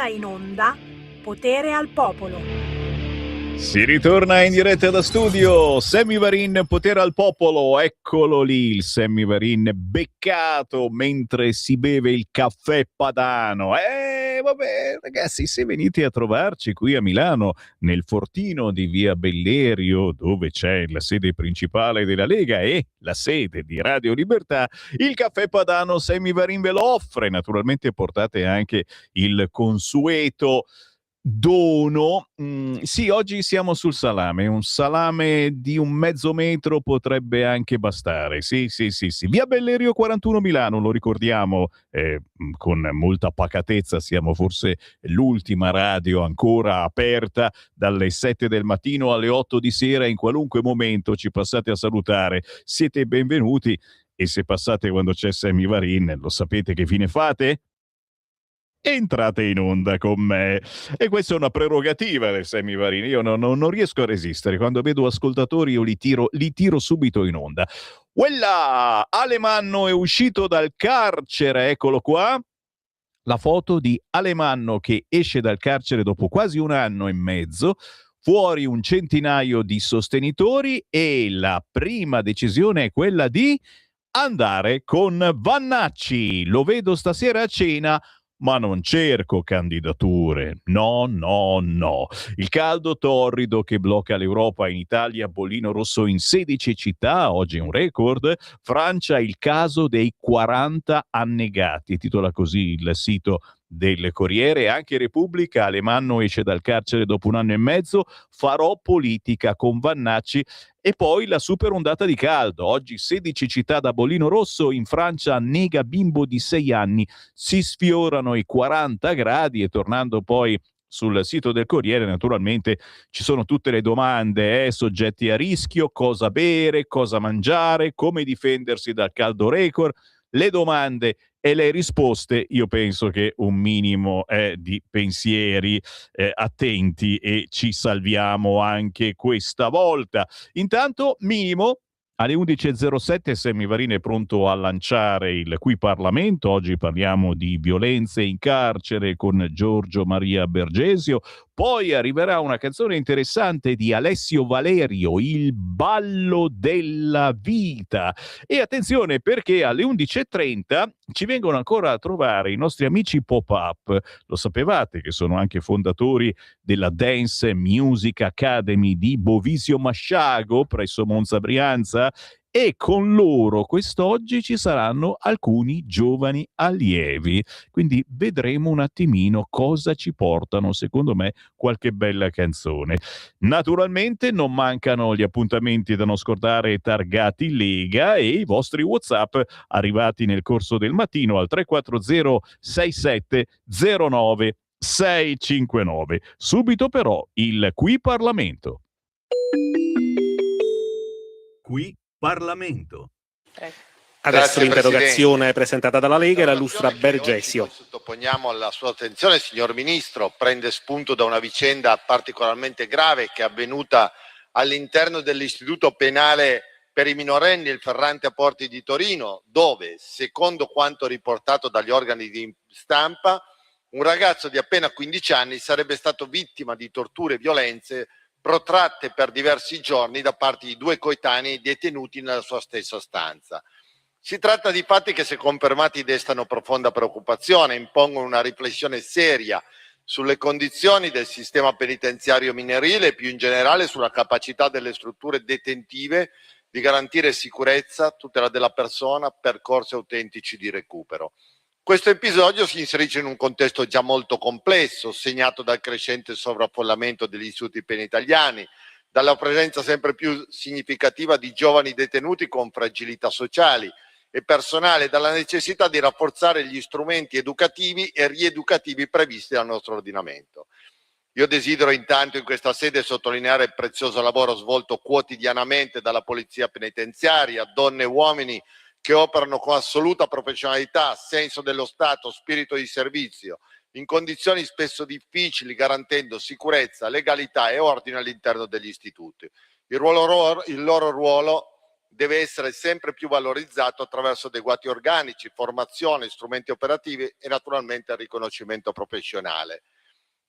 ora in onda Potere al Popolo. Si ritorna in diretta da studio, Sammy Varin, Potere al Popolo, eccolo lì il Sammy Varin beccato mentre si beve il caffè padano. Vabbè ragazzi, se venite a trovarci qui a Milano, nel fortino di via Bellerio, dove c'è la sede principale della Lega e la sede di Radio Libertà, il caffè padano Sammy Varin ve lo offre. Naturalmente portate anche il consueto dono. Sì, oggi siamo sul salame, un salame di un mezzo metro potrebbe anche bastare. Sì. Via Bellerio 41 Milano, lo ricordiamo con molta pacatezza, siamo forse l'ultima radio ancora aperta dalle 7 del mattino alle 8 di sera, in qualunque momento ci passate a salutare, siete benvenuti, e se passate quando c'è Sammy Varin, lo sapete che fine fate? Entrate in onda con me. E questa è una prerogativa del Sammy Varin. Io non riesco a resistere. Quando vedo ascoltatori io li tiro subito in onda. Quella Alemanno è uscito dal carcere, eccolo qua. La foto di Alemanno che esce dal carcere dopo quasi un anno e mezzo. Fuori un centinaio di sostenitori e la prima decisione è quella di andare con Vannacci. Lo vedo stasera a cena, ma non cerco candidature. No. Il caldo torrido che blocca l'Europa in Italia, bollino rosso in 16 città, oggi un record. Francia, il caso dei 40 annegati, titola così il sito del Corriere. Anche Repubblica, Alemanno esce dal carcere dopo un anno e mezzo, farò politica con Vannacci. E poi la super ondata di caldo. Oggi 16 città da bollino rosso, in Francia nega bimbo di 6 anni, si sfiorano i 40 gradi e tornando poi sul sito del Corriere naturalmente ci sono tutte le domande, soggetti a rischio, cosa bere, cosa mangiare, come difendersi dal caldo record, le domande e le risposte. Io penso che un minimo di pensieri attenti e ci salviamo anche questa volta. Intanto, minimo, alle 11.07 Sammy Varin è pronto a lanciare il Qui Parlamento. Oggi parliamo di violenze in carcere con Giorgio Maria Bergesio. Poi arriverà una canzone interessante di Alessio Valerio, Il ballo della vita. E attenzione perché alle 11.30 ci vengono ancora a trovare i nostri amici Pop-Up. Lo sapevate che sono anche fondatori della Dance Music Academy di Bovisio Masciago presso Monza Brianza? E con loro quest'oggi ci saranno alcuni giovani allievi, quindi vedremo un attimino cosa ci portano, secondo me qualche bella canzone. Naturalmente non mancano gli appuntamenti da non scordare targati Lega e i vostri WhatsApp arrivati nel corso del mattino al 340 67 09 659. Subito però il Qui Parlamento. Qui Parlamento. Adesso l'interrogazione presentata dalla Lega e la illustra Bergesio. Sottoponiamo alla sua attenzione, signor Ministro, prende spunto da una vicenda particolarmente grave che è avvenuta all'interno dell'istituto penale per i minorenni, il Ferrante a Porti di Torino, dove, secondo quanto riportato dagli organi di stampa, un ragazzo di appena 15 anni sarebbe stato vittima di torture e violenze protratte per diversi giorni da parte di 2 coetanei detenuti nella sua stessa stanza. Si tratta di fatti che, se confermati, destano profonda preoccupazione, impongono una riflessione seria sulle condizioni del sistema penitenziario minorile e più in generale sulla capacità delle strutture detentive di garantire sicurezza, tutela della persona, percorsi autentici di recupero. Questo episodio si inserisce in un contesto già molto complesso, segnato dal crescente sovraffollamento degli istituti penitenziari, dalla presenza sempre più significativa di giovani detenuti con fragilità sociali e personale, dalla necessità di rafforzare gli strumenti educativi e rieducativi previsti dal nostro ordinamento. Io desidero intanto in questa sede sottolineare il prezioso lavoro svolto quotidianamente dalla Polizia Penitenziaria, donne e uomini che operano con assoluta professionalità, senso dello Stato, spirito di servizio, in condizioni spesso difficili, garantendo sicurezza, legalità e ordine all'interno degli istituti. Il loro ruolo deve essere sempre più valorizzato attraverso adeguati organici, formazione, strumenti operativi e naturalmente il riconoscimento professionale.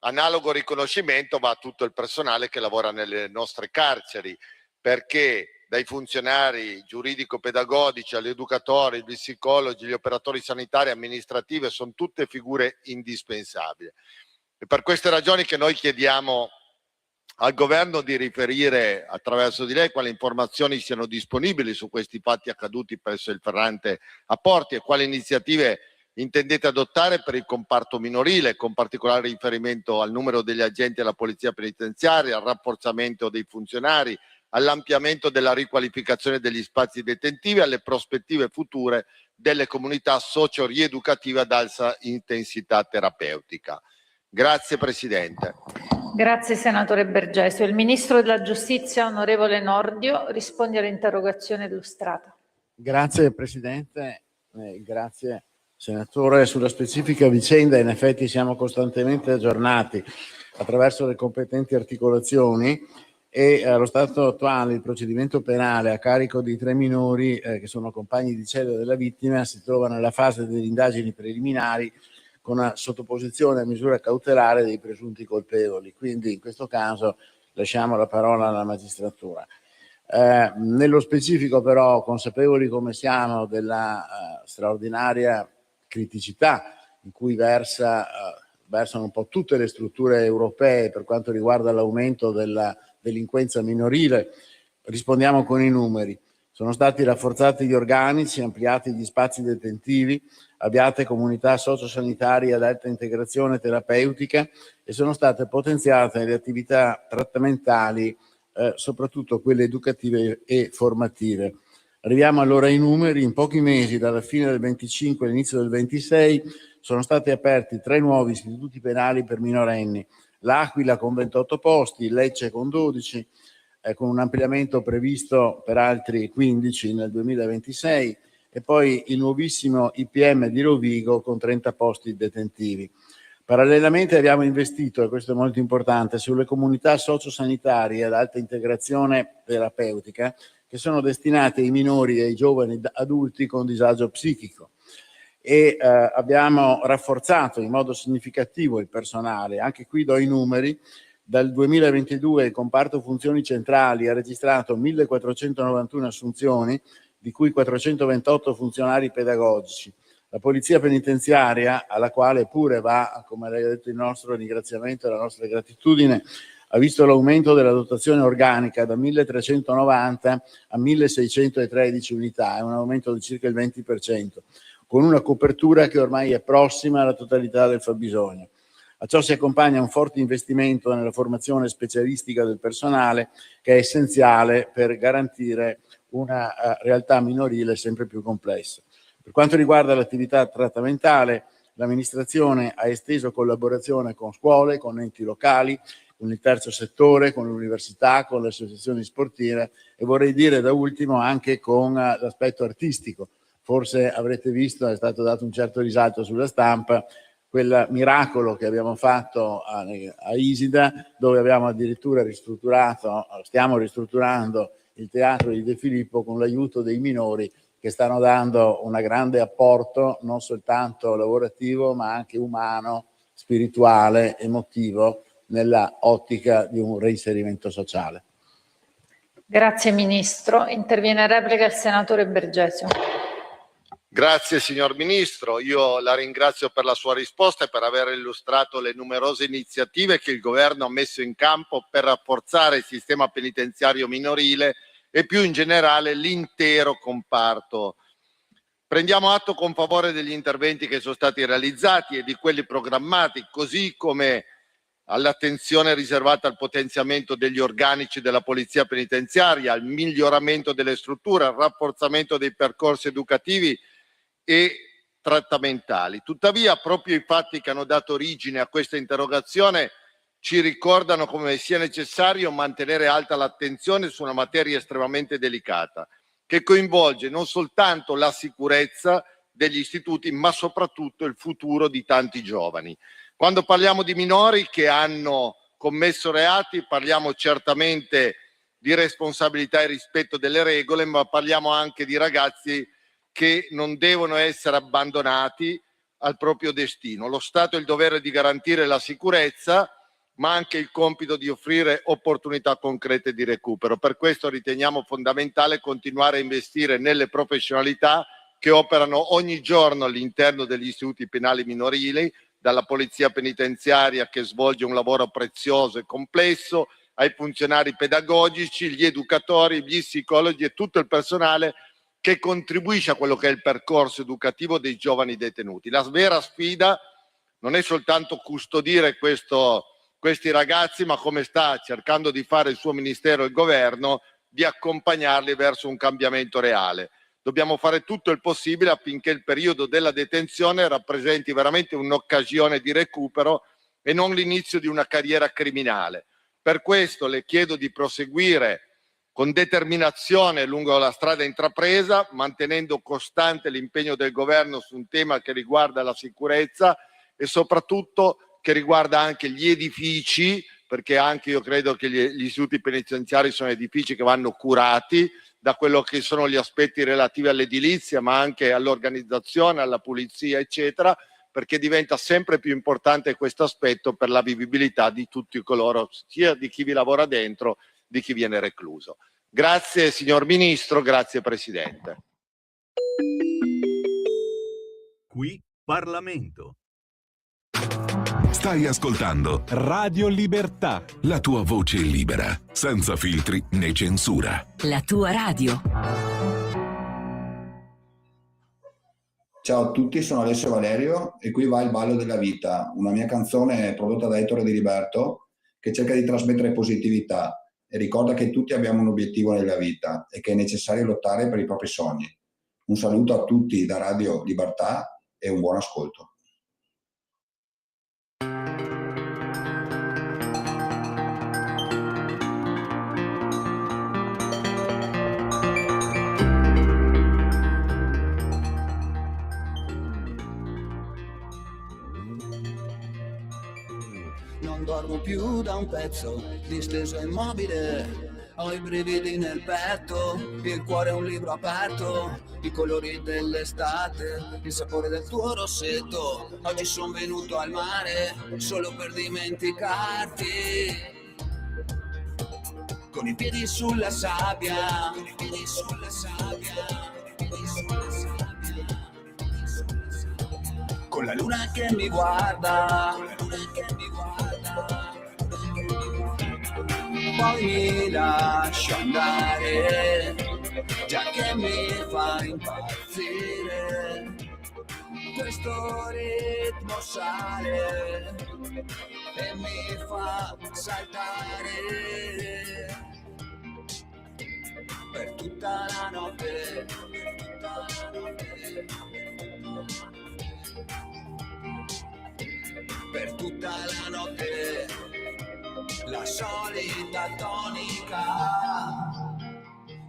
analogo riconoscimento va a tutto il personale che lavora nelle nostre carceri, perché dai funzionari giuridico-pedagogici agli educatori, gli psicologi, gli operatori sanitari, amministrativi, sono tutte figure indispensabili. E per queste ragioni che noi chiediamo al governo di riferire attraverso di lei quali informazioni siano disponibili su questi fatti accaduti presso il Ferrante a Porti e quali iniziative intendete adottare per il comparto minorile, con particolare riferimento al numero degli agenti della polizia penitenziaria, al rafforzamento dei funzionari, all'ampliamento della riqualificazione degli spazi detentivi, alle prospettive future delle comunità socio-rieducative ad alta intensità terapeutica. Grazie Presidente. Grazie senatore Bergesio. Il Ministro della Giustizia, onorevole Nordio, risponde all'interrogazione illustrata. Grazie Presidente, grazie Senatore. Sulla specifica vicenda in effetti siamo costantemente aggiornati attraverso le competenti articolazioni e allo stato attuale il procedimento penale a carico di 3 minori che sono compagni di cella della vittima si trova nella fase delle indagini preliminari con una sottoposizione a misura cautelare dei presunti colpevoli. Quindi in questo caso lasciamo la parola alla magistratura. Nello specifico però, consapevoli come siamo della straordinaria criticità in cui versano un po' tutte le strutture europee per quanto riguarda l'aumento della delinquenza minorile, rispondiamo con i numeri. Sono stati rafforzati gli organici, ampliati gli spazi detentivi, avviate comunità sociosanitarie ad alta integrazione terapeutica e sono state potenziate le attività trattamentali, soprattutto quelle educative e formative. Arriviamo allora ai numeri. In pochi mesi, dalla fine del 25 all'inizio del 26, sono stati aperti 3 nuovi istituti penali per minorenni: l'Aquila con 28 posti, Lecce con 12, con un ampliamento previsto per altri 15 nel 2026, e poi il nuovissimo IPM di Rovigo con 30 posti detentivi. Parallelamente abbiamo investito, e questo è molto importante, sulle comunità sociosanitarie ad alta integrazione terapeutica che sono destinate ai minori e ai giovani adulti con disagio psichico. E abbiamo rafforzato in modo significativo il personale. Anche qui do i numeri. Dal 2022 il comparto funzioni centrali ha registrato 1491 assunzioni, di cui 428 funzionari pedagogici. La polizia penitenziaria, alla quale pure va, come lei ha detto, il nostro ringraziamento e la nostra gratitudine, ha visto l'aumento della dotazione organica da 1390 a 1613 unità, è un aumento di circa il 20%, con una copertura che ormai è prossima alla totalità del fabbisogno. A ciò si accompagna un forte investimento nella formazione specialistica del personale, che è essenziale per garantire una realtà minorile sempre più complessa. Per quanto riguarda l'attività trattamentale, l'amministrazione ha esteso collaborazione con scuole, con enti locali, con il terzo settore, con l'università, con le associazioni sportive e vorrei dire da ultimo anche con l'aspetto artistico. Forse avrete visto, è stato dato un certo risalto sulla stampa, quel miracolo che abbiamo fatto a Isida, dove abbiamo addirittura stiamo ristrutturando il teatro di De Filippo con l'aiuto dei minori che stanno dando un grande apporto, non soltanto lavorativo, ma anche umano, spirituale, emotivo, nella ottica di un reinserimento sociale. Grazie Ministro. Interviene in replica il senatore Bergesio. Grazie signor Ministro, io la ringrazio per la sua risposta e per aver illustrato le numerose iniziative che il Governo ha messo in campo per rafforzare il sistema penitenziario minorile e più in generale l'intero comparto. Prendiamo atto con favore degli interventi che sono stati realizzati e di quelli programmati, così come all'attenzione riservata al potenziamento degli organici della Polizia Penitenziaria, al miglioramento delle strutture, al rafforzamento dei percorsi educativi e trattamentali. Tuttavia, proprio i fatti che hanno dato origine a questa interrogazione ci ricordano come sia necessario mantenere alta l'attenzione su una materia estremamente delicata, che coinvolge non soltanto la sicurezza degli istituti, ma soprattutto il futuro di tanti giovani. Quando parliamo di minori che hanno commesso reati, parliamo certamente di responsabilità e rispetto delle regole, ma parliamo anche di ragazzi che non devono essere abbandonati al proprio destino. Lo Stato ha il dovere di garantire la sicurezza, ma anche il compito di offrire opportunità concrete di recupero. Per questo riteniamo fondamentale continuare a investire nelle professionalità che operano ogni giorno all'interno degli istituti penali minorili, dalla polizia penitenziaria che svolge un lavoro prezioso e complesso, ai funzionari pedagogici, gli educatori, gli psicologi e tutto il personale che contribuisce a quello che è il percorso educativo dei giovani detenuti. La vera sfida non è soltanto custodire questi ragazzi, ma come sta cercando di fare il suo Ministero e il Governo, di accompagnarli verso un cambiamento reale. Dobbiamo fare tutto il possibile affinché il periodo della detenzione rappresenti veramente un'occasione di recupero e non l'inizio di una carriera criminale. Per questo le chiedo di proseguire con determinazione lungo la strada intrapresa, mantenendo costante l'impegno del governo su un tema che riguarda la sicurezza e soprattutto che riguarda anche gli edifici, perché anche io credo che gli istituti penitenziari sono edifici che vanno curati, da quello che sono gli aspetti relativi all'edilizia, ma anche all'organizzazione, alla pulizia, eccetera, perché diventa sempre più importante questo aspetto per la vivibilità di tutti coloro, sia di chi vi lavora dentro, di chi viene recluso. Grazie signor Ministro, grazie Presidente. Qui Parlamento. Stai ascoltando Radio Libertà. la tua voce libera, senza filtri né censura. La tua radio. Ciao a tutti, sono Alessio Valerio e qui va Il ballo della vita, una mia canzone prodotta da Ettore Di Liberto che cerca di trasmettere positività e ricorda che tutti abbiamo un obiettivo nella vita e che è necessario lottare per i propri sogni. Un saluto a tutti da Radio Libertà e un buon ascolto. Non dormo più da un pezzo, disteso immobile, ho i brividi nel petto, il cuore è un libro aperto, i colori dell'estate, il sapore del tuo rossetto. Oggi sono venuto al mare solo per dimenticarti, con i piedi sulla sabbia, con i piedi sulla sabbia, con la luna che mi guarda, poi mi lascio andare, già che mi fa impazzire. Questo ritmo sale e mi fa saltare per tutta la notte, per tutta la notte, la solita tonica,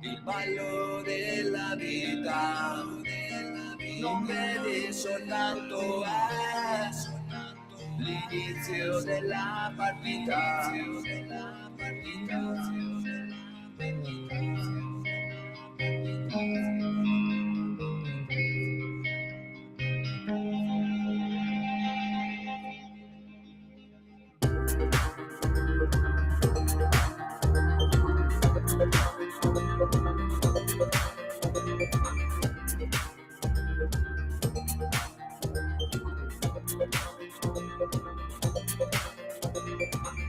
il ballo della vita, non vedi soltanto l'inizio della partita.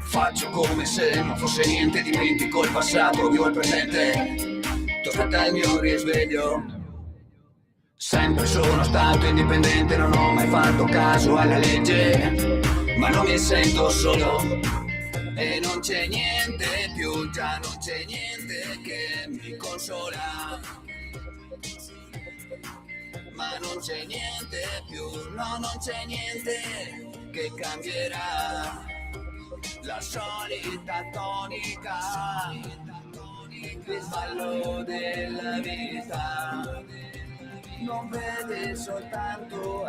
Faccio come se non fosse niente, dimentico il passato, vivo il presente, toccata il mio risveglio. Sempre sono stato indipendente, non ho mai fatto caso alla legge, ma non mi sento solo e non c'è niente più, già non c'è niente che mi consola, ma non c'è niente più, no, non c'è niente che cambierà. La solita tonica, il ballo della vita, non vede soltanto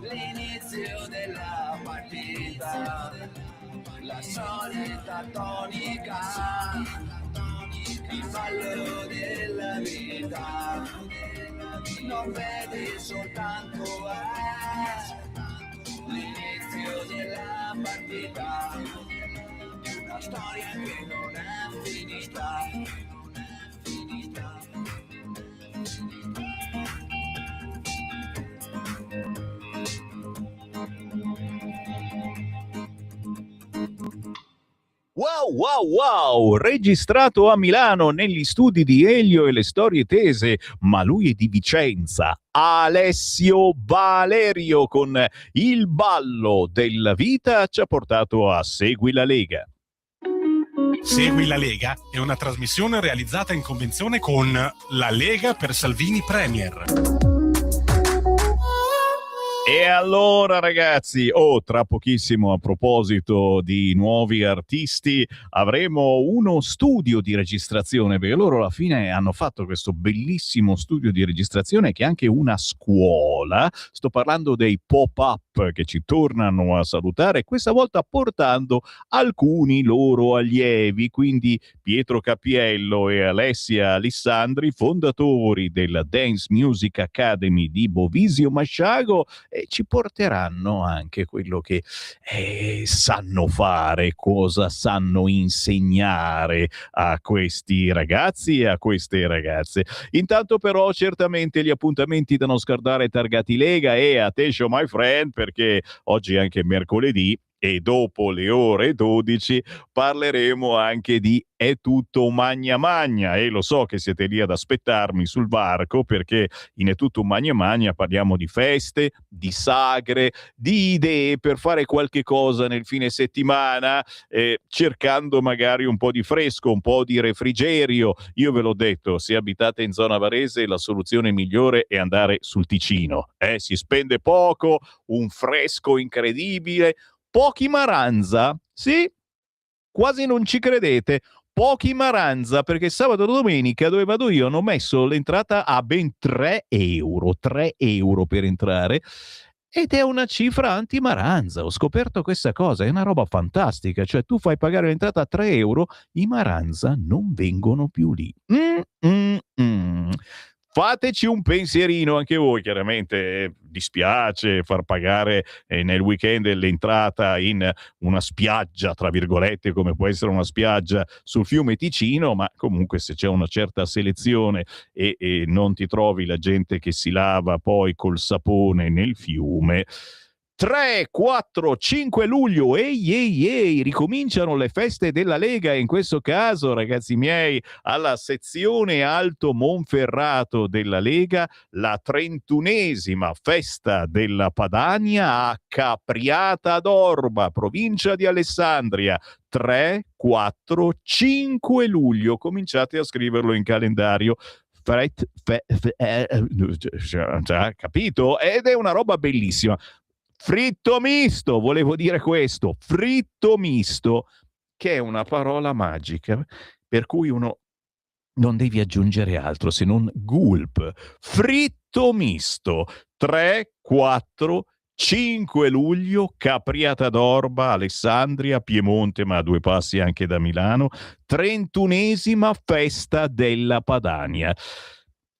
l'inizio della partita. La solita tonica, il fallo della vita, non vedi soltanto l'inizio della partita, una storia che non è finita. Wow, wow, wow! Registrato a Milano negli studi di Elio e le storie tese, ma lui è di Vicenza. Alessio Valerio con Il ballo della vita ci ha portato a Segui la Lega. Segui la Lega è una trasmissione realizzata in convenzione con la Lega per Salvini Premier. E allora ragazzi, tra pochissimo, a proposito di nuovi artisti, avremo uno studio di registrazione, perché loro alla fine hanno fatto questo bellissimo studio di registrazione che è anche una scuola. Sto parlando dei Pop-Up che ci tornano a salutare, questa volta portando alcuni loro allievi, quindi Pietro Cappiello e Alessia Alessandri, fondatori della Dance Music Academy di Bovisio Masciago, ci porteranno anche quello che sanno fare, cosa sanno insegnare a questi ragazzi e a queste ragazze. Intanto però certamente gli appuntamenti da non scordare targati Lega e attention my friend, perché oggi è anche mercoledì e dopo le ore 12 parleremo anche di È tutto magna magna, e lo so che siete lì ad aspettarmi sul varco, perché in È tutto magna magna parliamo di feste, di sagre, di idee per fare qualche cosa nel fine settimana, cercando magari un po' di fresco, un po' di refrigerio. Io ve l'ho detto, se abitate in zona Varese la soluzione migliore è andare sul Ticino, si spende poco, un fresco incredibile, pochi Maranza, sì, quasi non ci credete, pochi Maranza, perché sabato e domenica dove vado io hanno messo l'entrata a ben 3 euro per entrare, ed è una cifra anti-Maranza. Ho scoperto questa cosa, è una roba fantastica, cioè tu fai pagare l'entrata a 3 euro, i Maranza non vengono più lì. Fateci un pensierino anche voi, chiaramente dispiace far pagare nel weekend l'entrata in una spiaggia, tra virgolette, come può essere una spiaggia sul fiume Ticino, ma comunque se c'è una certa selezione e non ti trovi la gente che si lava poi col sapone nel fiume. 3, 4, 5 luglio, ehi, ricominciano le feste della Lega, e in questo caso, ragazzi miei, alla sezione Alto Monferrato della Lega, la 31esima festa della Padania a Capriata d'Orba, provincia di Alessandria. 3, 4, 5 luglio, cominciate a scriverlo in calendario. Capito? Ed è una roba bellissima. Fritto misto, volevo dire questo, fritto misto, che è una parola magica per cui uno non devi aggiungere altro se non gulp. Fritto misto, 3, 4, 5 luglio, Capriata d'Orba, Alessandria, Piemonte, ma a 2 passi anche da Milano, 31esima festa della Padania.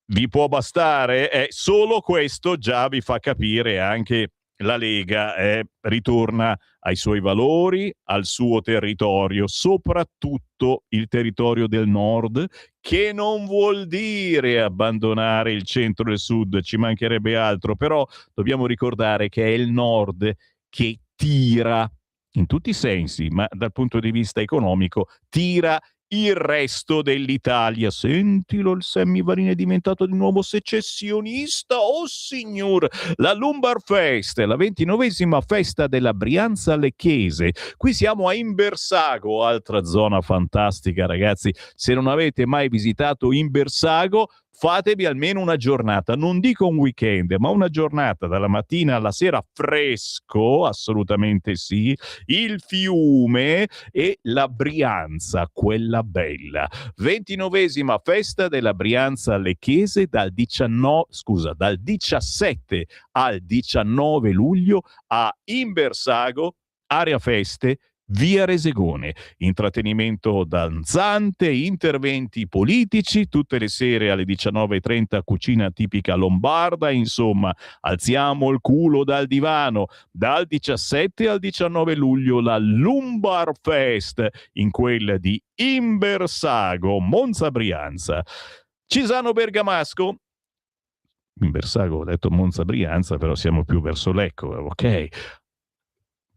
Vi può bastare? Solo questo già vi fa capire anche la Lega ritorna ai suoi valori, al suo territorio, soprattutto il territorio del nord, che non vuol dire abbandonare il centro e il sud, ci mancherebbe altro, però dobbiamo ricordare che è il nord che tira, in tutti i sensi, ma dal punto di vista economico, tira il resto dell'Italia. Sentilo, il Sammy Varin è diventato di nuovo secessionista, oh signor! La Lumbar Fest, la 29esima festa della Brianza Lecchese. Qui siamo a Imbersago, altra zona fantastica, ragazzi. Se non avete mai visitato Imbersago, fatevi almeno una giornata, non dico un weekend, ma una giornata dalla mattina alla sera, fresco, assolutamente sì, il fiume e la Brianza, quella bella. 29esima festa della Brianza Lecchese dal 17 al 19 luglio a Imbersago, area feste, via Resegone. Intrattenimento danzante, interventi politici, tutte le sere alle 19:30 cucina tipica lombarda, insomma, alziamo il culo dal divano. Dal 17 al 19 luglio la Lumbar Fest in quella di Imbersago, Monza Brianza. Cisano Bergamasco, Imbersago, ho detto Monza Brianza, però siamo più verso Lecco, ok.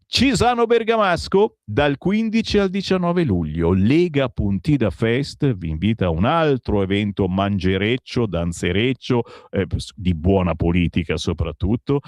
Cisano Bergamasco dal 15 al 19 luglio, Lega Puntida Fest vi invita a un altro evento mangereccio, danzereccio, di buona politica soprattutto.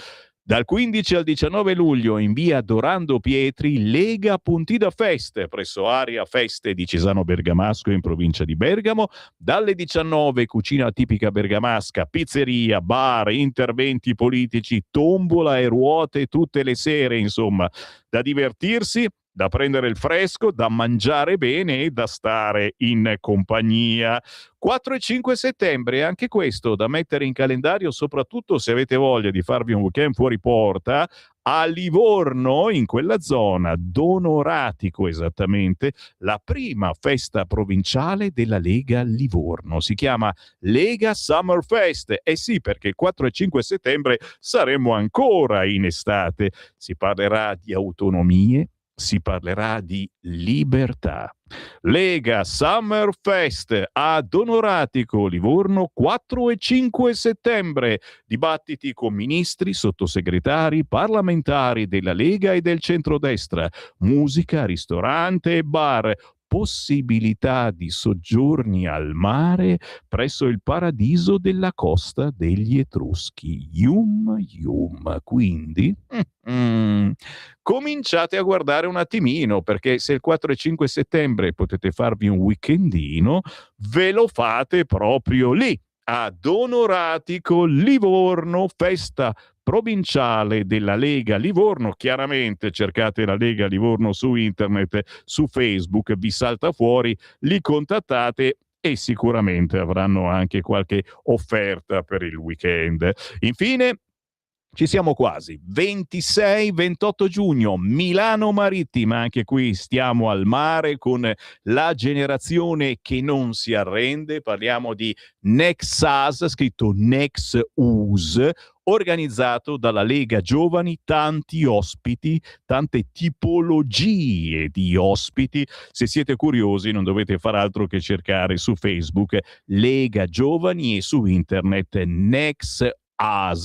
Dal 15 al 19 luglio in via Dorando Pietri, Lega Puntida Fest presso Area Feste di Cisano Bergamasco in provincia di Bergamo. Dalle 19 cucina tipica bergamasca, pizzeria, bar, interventi politici, tombola e ruote tutte le sere, insomma, da divertirsi, da prendere il fresco, da mangiare bene e da stare in compagnia. 4 e 5 settembre, anche questo da mettere in calendario, soprattutto se avete voglia di farvi un weekend fuori porta, a Livorno, in quella zona, Donoratico esattamente, la prima festa provinciale della Lega Livorno. Si chiama Lega Summer Fest. Eh sì, perché il 4 e 5 settembre saremo ancora in estate. Si parlerà di autonomie, si parlerà di libertà. Lega Summer Fest a Donoratico, Livorno, 4 e 5 settembre. Dibattiti con ministri, sottosegretari, parlamentari della Lega e del centrodestra. Musica, ristorante e bar. Possibilità di soggiorni al mare presso il paradiso della costa degli Etruschi. Yum yum. Quindi cominciate a guardare un attimino, perché se il 4 e 5 settembre potete farvi un weekendino, ve lo fate proprio lì, a Donoratico, Livorno, festa provinciale della Lega Livorno. Chiaramente cercate la Lega Livorno su internet, su Facebook, vi salta fuori, li contattate e sicuramente avranno anche qualche offerta per il weekend. Infine, ci siamo quasi. 26-28 giugno, Milano Marittima, anche qui stiamo al mare con la generazione che non si arrende. Parliamo di Nexus, scritto Nexus, organizzato dalla Lega Giovani, tanti ospiti, tante tipologie di ospiti. Se siete curiosi non dovete far altro che cercare su Facebook Lega Giovani e su internet Nexus,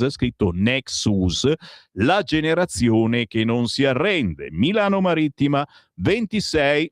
scritto Nexus, la generazione che non si arrende. Milano Marittima, 26-28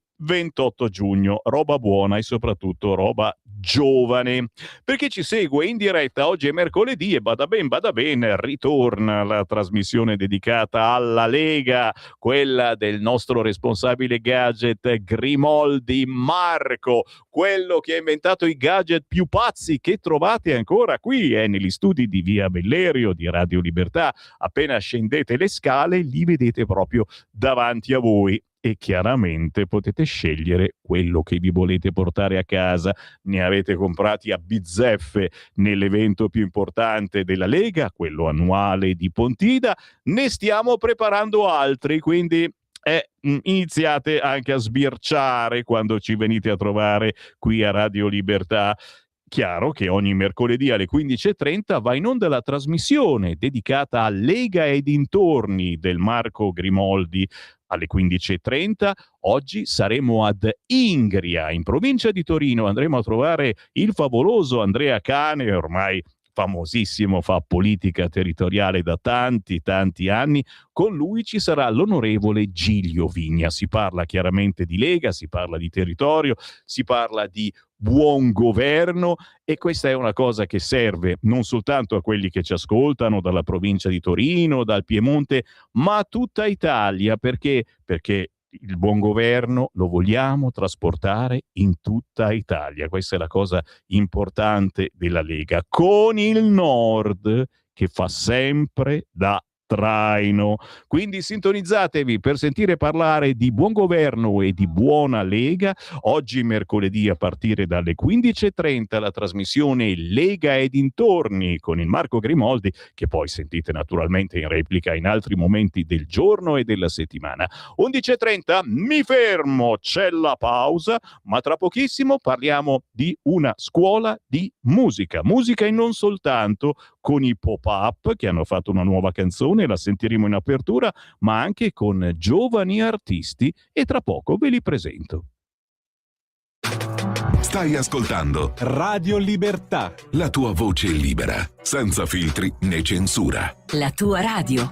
giugno, roba buona e soprattutto roba giovane. Per chi ci segue in diretta, oggi è mercoledì e bada ben, ritorna la trasmissione dedicata alla Lega, quella del nostro responsabile gadget Grimoldi Marco, quello che ha inventato i gadget più pazzi che trovate ancora qui negli studi di Via Bellerio di Radio Libertà. Appena scendete le scale li vedete proprio davanti a voi. E chiaramente potete scegliere quello che vi volete portare a casa. Ne avete comprati a bizzeffe nell'evento più importante della Lega, quello annuale di Pontida. Ne stiamo preparando altri, quindi iniziate anche a sbirciare quando ci venite a trovare qui a Radio Libertà. Chiaro che ogni mercoledì alle 15:30 va in onda la trasmissione dedicata a Lega e dintorni del Marco Grimoldi. Alle 15:30 oggi saremo ad Ingria, in provincia di Torino. Andremo a trovare il favoloso Andrea Cane, ormai famosissimo, fa politica territoriale da tanti anni. Con lui ci sarà l'onorevole Giglio Vigna. Si parla chiaramente di Lega, si parla di territorio, si parla di buon governo, e questa è una cosa che serve non soltanto a quelli che ci ascoltano dalla provincia di Torino, dal Piemonte, ma a tutta Italia, perché il buon governo lo vogliamo trasportare in tutta Italia. Questa è la cosa importante della Lega, con il Nord che fa sempre da traino. Quindi sintonizzatevi per sentire parlare di buon governo e di buona Lega. Oggi mercoledì a partire dalle 15:30 la trasmissione Lega e dintorni con il Marco Grimoldi, che poi sentite naturalmente in replica in altri momenti del giorno e della settimana. 11:30 mi fermo, c'è la pausa, ma tra pochissimo parliamo di una scuola di musica e non soltanto, con i Pop-Up che hanno fatto una nuova canzone, la sentiremo in apertura, ma anche con giovani artisti e tra poco ve li presento. Stai ascoltando Radio Libertà. la tua voce libera, senza filtri né censura. La tua radio.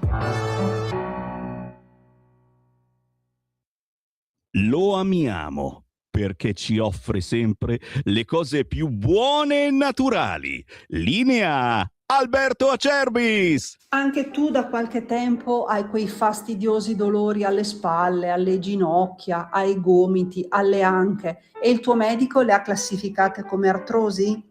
Lo amiamo perché ci offre sempre le cose più buone e naturali. Linea Alberto Acerbis. Anche tu da qualche tempo hai quei fastidiosi dolori alle spalle, alle ginocchia, ai gomiti, alle anche e il tuo medico le ha classificate come artrosi?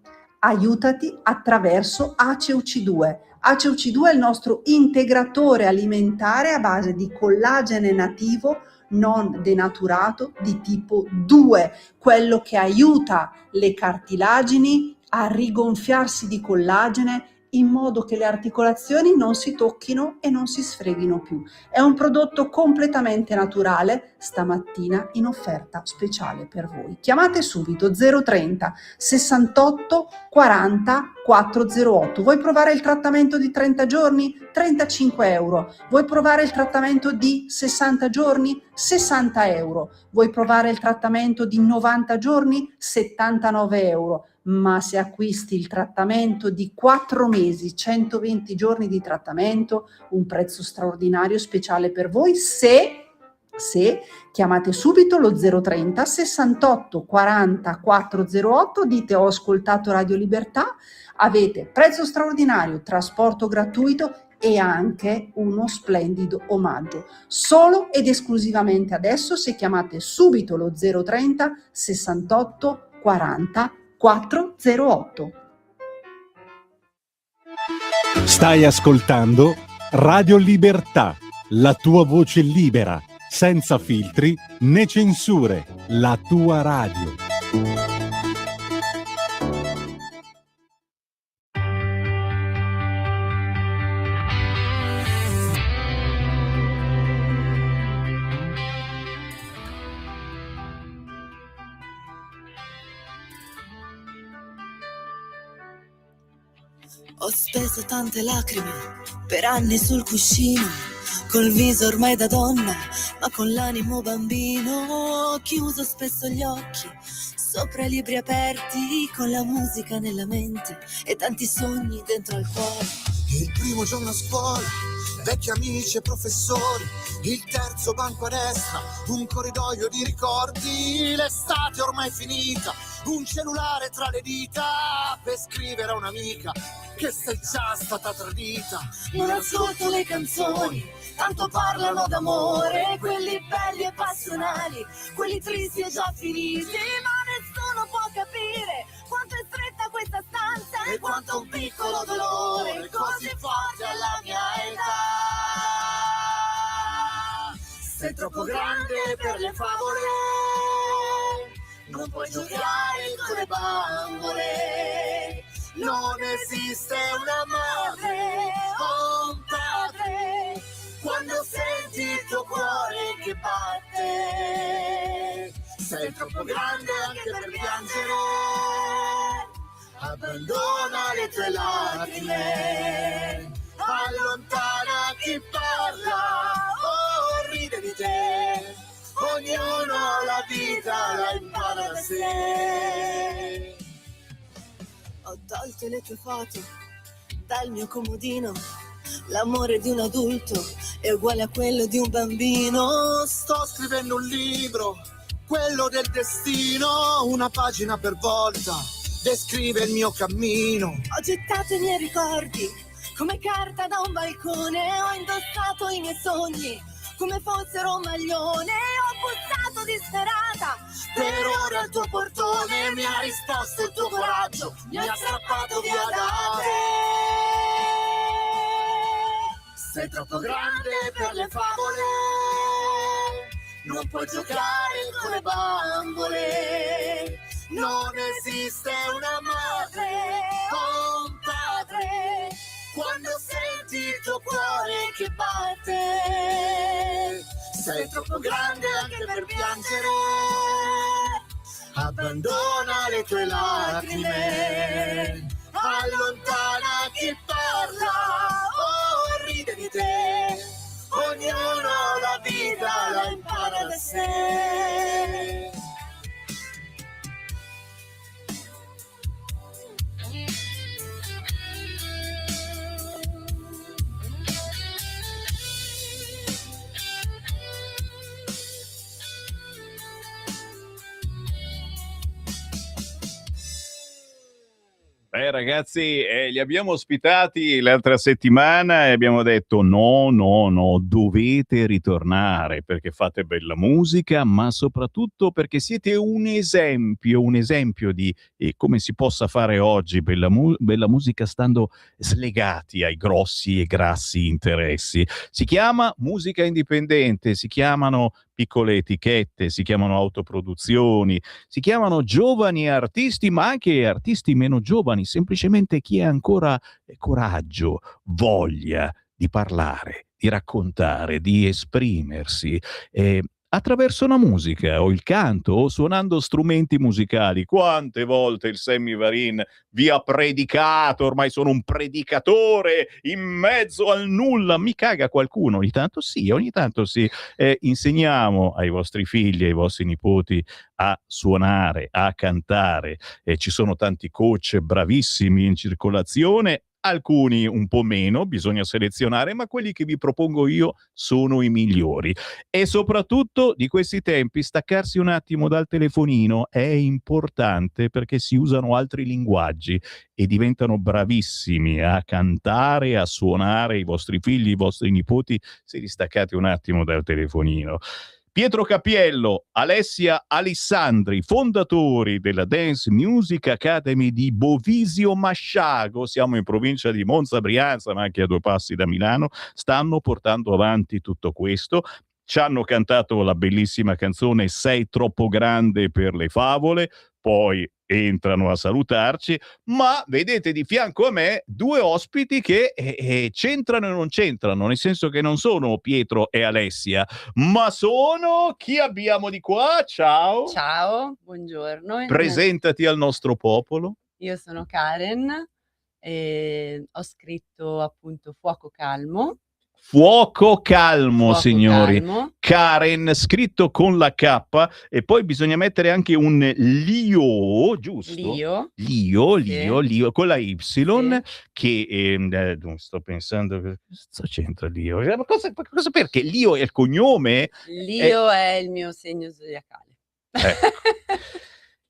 Aiutati attraverso ACEUC2. ACEUC2 è il nostro integratore alimentare a base di collagene nativo non denaturato di tipo 2, quello che aiuta le cartilagini a rigonfiarsi di collagene in modo che le articolazioni non si tocchino e non si sfreghino più. È un prodotto completamente naturale, stamattina in offerta speciale per voi. Chiamate subito 030 68 40 408. Vuoi provare il trattamento di 30 giorni? 35 euro. Vuoi provare il trattamento di 60 giorni? 60 euro. Vuoi provare il trattamento di 90 giorni? 79 euro. Ma se acquisti il trattamento di 4 mesi, 120 giorni di trattamento, un prezzo straordinario speciale per voi, se chiamate subito lo 030 68 40 408, dite ho ascoltato Radio Libertà, avete prezzo straordinario, trasporto gratuito e anche uno splendido omaggio. Solo ed esclusivamente adesso, se chiamate subito lo 030 68 40 408. Stai ascoltando Radio Libertà, la tua voce libera, senza filtri né censure, la tua radio. Ho speso tante lacrime per anni sul cuscino, col viso ormai da donna, ma con l'animo bambino. Ho chiuso spesso gli occhi sopra i libri aperti, con la musica nella mente e tanti sogni dentro al cuore. Il primo giorno a scuola, vecchi amici e professori, il terzo banco a destra, un corridoio di ricordi, l'estate ormai finita, un cellulare tra le dita per scrivere a un'amica che sei già stata tradita. Non ascolto le canzoni, tanto parlano d'amore, quelli belli e passionali, quelli tristi e già finiti, ma nessuno può capire quanto è stretta questa stanza e quanto un piccolo dolore così forte alla mia età. Sei troppo grande per le favole, non puoi giocare con le bambole. Non esiste una madre o un padre quando senti il tuo cuore che batte. Sei troppo grande anche per piangere, abbandona le tue lacrime, allontana chi parla o ride di te. Ognuno la vita la impara da sé. Ho tolto le tue foto dal mio comodino, l'amore di un adulto è uguale a quello di un bambino. Sto scrivendo un libro, quello del destino, una pagina per volta descrive il mio cammino. Ho gettato i miei ricordi come carta da un balcone, ho indossato i miei sogni come fossero un maglione, ho bussato disperata, per ora il tuo portone mi ha risposto il tuo coraggio, mi ha strappato via da te. sei troppo grande per le favole, non puoi giocare con le bambole, non esiste una madre o un padre quando senti il tuo cuore che batte, sei troppo grande anche per piangere, abbandona le tue lacrime, allontana chi parla o ride di te, ognuno la vita la impara da sé. Ragazzi, li abbiamo ospitati l'altra settimana e abbiamo detto no, dovete ritornare perché fate bella musica, ma soprattutto perché siete un esempio di come si possa fare oggi bella musica stando slegati ai grossi e grassi interessi. Si chiama musica indipendente, si chiamano piccole etichette, si chiamano autoproduzioni, si chiamano giovani artisti, ma anche artisti meno giovani, semplicemente chi ha ancora coraggio, voglia di parlare, di raccontare, di esprimersi. Attraverso la musica o il canto o suonando strumenti musicali. Quante volte il Sammy Varin vi ha predicato, ormai sono un predicatore in mezzo al nulla, mi caga qualcuno, ogni tanto sì, insegniamo ai vostri figli, ai vostri nipoti a suonare, a cantare, ci sono tanti coach bravissimi in circolazione, alcuni un po' meno, bisogna selezionare, ma quelli che vi propongo io sono i migliori. E soprattutto di questi tempi staccarsi un attimo dal telefonino è importante perché si usano altri linguaggi e diventano bravissimi a cantare, a suonare i vostri figli, i vostri nipoti se li staccate un attimo dal telefonino. Pietro Capiello, Alessia Alessandri, fondatori della Dance Music Academy di Bovisio Masciago, siamo in provincia di Monza Brianza, ma anche a 2 passi da Milano, stanno portando avanti tutto questo. Ci hanno cantato la bellissima canzone Sei troppo grande per le favole, poi entrano a salutarci, ma vedete di fianco a me 2 ospiti che c'entrano e non c'entrano, nel senso che non sono Pietro e Alessia, ma sono... Chi abbiamo di qua? Ciao! Ciao, buongiorno. Presentati al nostro popolo. Io sono Karen e ho scritto appunto Fuoco Calmo. Fuoco calmo, Fuoco signori. Calmo. Karen, scritto con la K, e poi bisogna mettere anche un Lio, giusto? Lio, con la Y, che sto pensando, cosa c'entra Lio? Ma cosa perché? Lio è il cognome? Lio è il mio segno zodiacale. Ecco.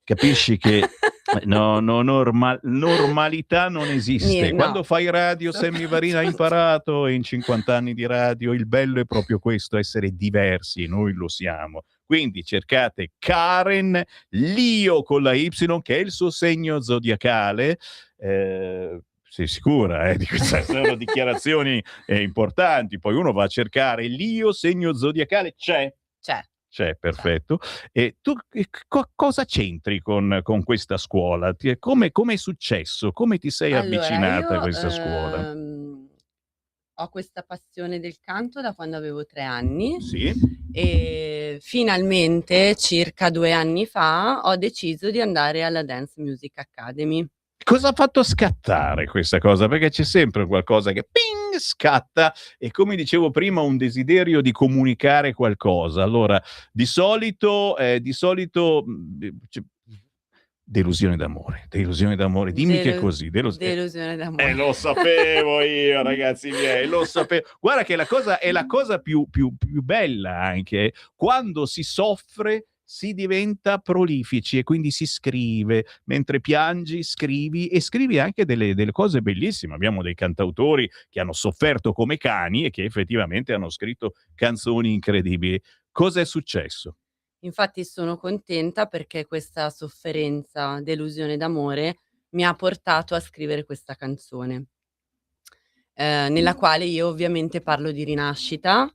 Capisci che normalità non esiste. No. Quando fai radio, Sammy Varin ha imparato, e in 50 anni di radio il bello è proprio questo, essere diversi, e noi lo siamo. Quindi cercate Karen Lio con la Y, che è il suo segno zodiacale. Sei sicura di queste sono dichiarazioni importanti? Poi uno va a cercare Lio, segno zodiacale, c'è, perfetto. E tu cosa c'entri con questa scuola? Come è successo? Come ti sei avvicinata a questa scuola? Ho questa passione del canto da quando avevo 3 anni. Sì. E finalmente, circa 2 anni fa, ho deciso di andare alla Dance Music Academy. Cosa ha fatto scattare questa cosa? Perché c'è sempre qualcosa che ping, scatta, e come dicevo prima un desiderio di comunicare qualcosa. Allora, di solito delusione d'amore, dimmi che è così. Delusione d'amore. Lo sapevo io, ragazzi miei, lo sapevo. Guarda che è la cosa più bella anche, quando si soffre si diventa prolifici e quindi si scrive, mentre piangi scrivi, e scrivi anche delle cose bellissime. Abbiamo dei cantautori che hanno sofferto come cani e che effettivamente hanno scritto canzoni incredibili. Cosa è successo? Infatti sono contenta perché questa sofferenza, delusione d'amore, mi ha portato a scrivere questa canzone. nella quale io ovviamente parlo di rinascita,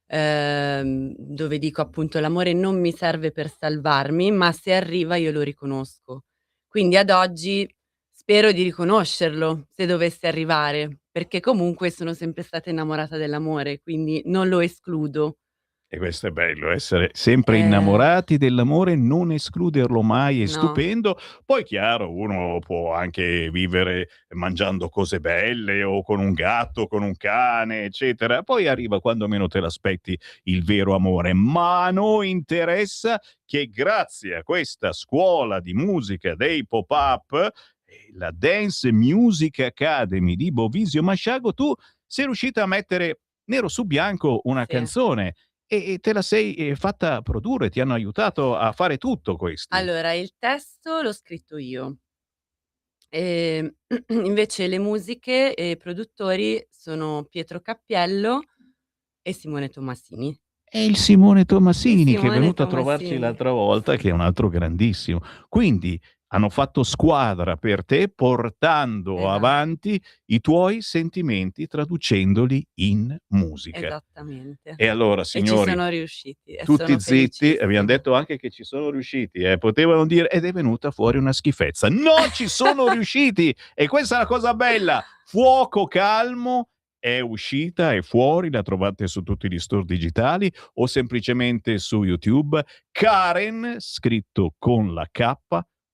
dove dico appunto l'amore non mi serve per salvarmi, ma se arriva io lo riconosco. Quindi ad oggi spero di riconoscerlo se dovesse arrivare, perché comunque sono sempre stata innamorata dell'amore, quindi non lo escludo. E questo è bello, essere sempre Eh. innamorati dell'amore, non escluderlo mai, è No. stupendo. Poi chiaro, uno può anche vivere mangiando cose belle o con un gatto, con un cane, eccetera. Poi arriva quando meno te l'aspetti il vero amore. Ma a noi interessa che grazie a questa scuola di musica dei pop-up, la Dance Music Academy di Bovisio Masciago, tu sei riuscita a mettere nero su bianco una canzone e te la sei fatta produrre, ti hanno aiutato a fare tutto questo. Allora, il testo l'ho scritto io. Invece le musiche e i produttori sono Pietro Cappiello e Simone Tomasini. È il Simone Tomasini che è Simone venuto a trovarci Tomasini. l'altra volta, che è un altro grandissimo. Quindi hanno fatto squadra per te, portando Esatto. avanti i tuoi sentimenti, traducendoli in musica. Esattamente. E allora, E signori, ci sono riusciti e tutti sono zitti, felicissima. abbiamo detto anche che ci sono riusciti, potevano dire ed è venuta fuori una schifezza. No, ci sono riusciti e questa è la cosa bella. Fuoco Calmo è uscita, è fuori, la trovate su tutti gli store digitali o semplicemente su YouTube. Karen, scritto con la K,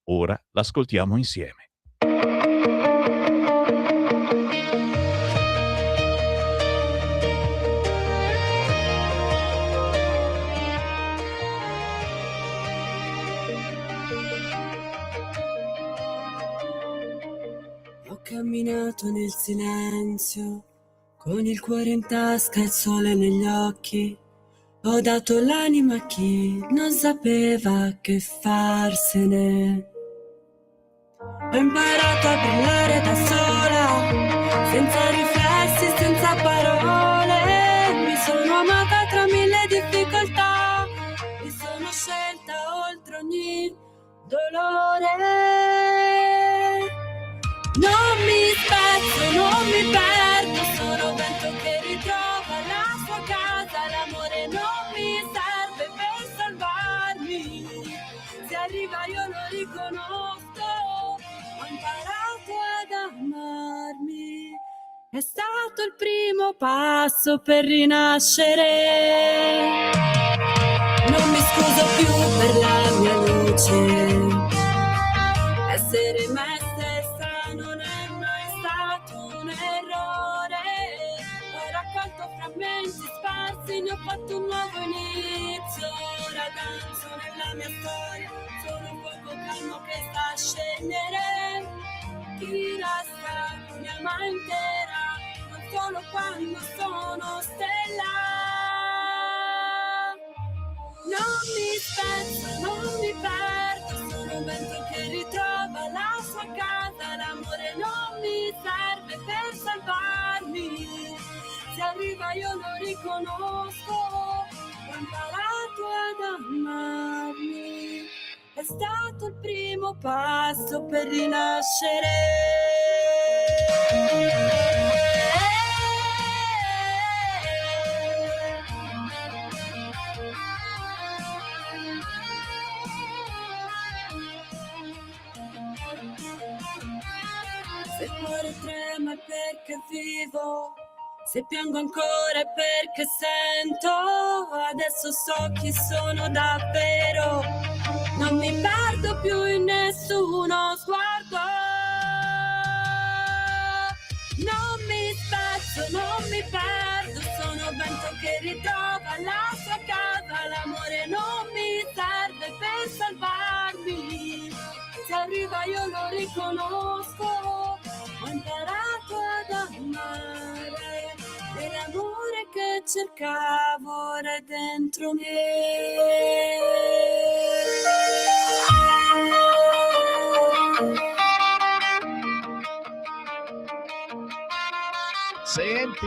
ora l'ascoltiamo insieme. Ho camminato nel silenzio, con il cuore in tasca e il sole negli occhi. Ho dato l'anima a chi non sapeva che farsene. Ho imparato a brillare da sola, senza riflessi, senza parole. Mi sono amata tra mille difficoltà, mi sono scelta oltre ogni dolore. Non mi spezzo, non mi perdo, sono vento che ritrova la sua casa. L'amore non mi serve per salvarmi, se arriva io lo riconosco. Ho imparato ad amarmi, è stato il primo passo per rinascere. Non mi scuso più per la mia luce, essere me stessa non è mai stato un errore. Ho raccolto frammenti sparsi, ne ho fatto un nuovo inizio. Ora danzo nella mia storia, sono un fuoco calmo che sa scegliere chi resta, chi mi ama intera, non solo quando sono stella. Non mi spezzo, non mi perdo, sono un vento che ritrova la sua casa. L'amore non mi serve per salvarmi, se arriva io lo riconosco. Ho imparato ad amarmi, è stato il primo passo per rinascere. Se il cuore trema è perché vivo, se piango ancora è perché sento. Adesso so chi sono davvero, non mi perdo più in nessuno sguardo. Non mi spezzo, non mi perdo, sono vento che ritrova la sua casa. L'amore non mi serve per salvarmi, se arriva io lo riconosco. Ho imparato ad amare, e l'amore che cercavo ora è dentro me.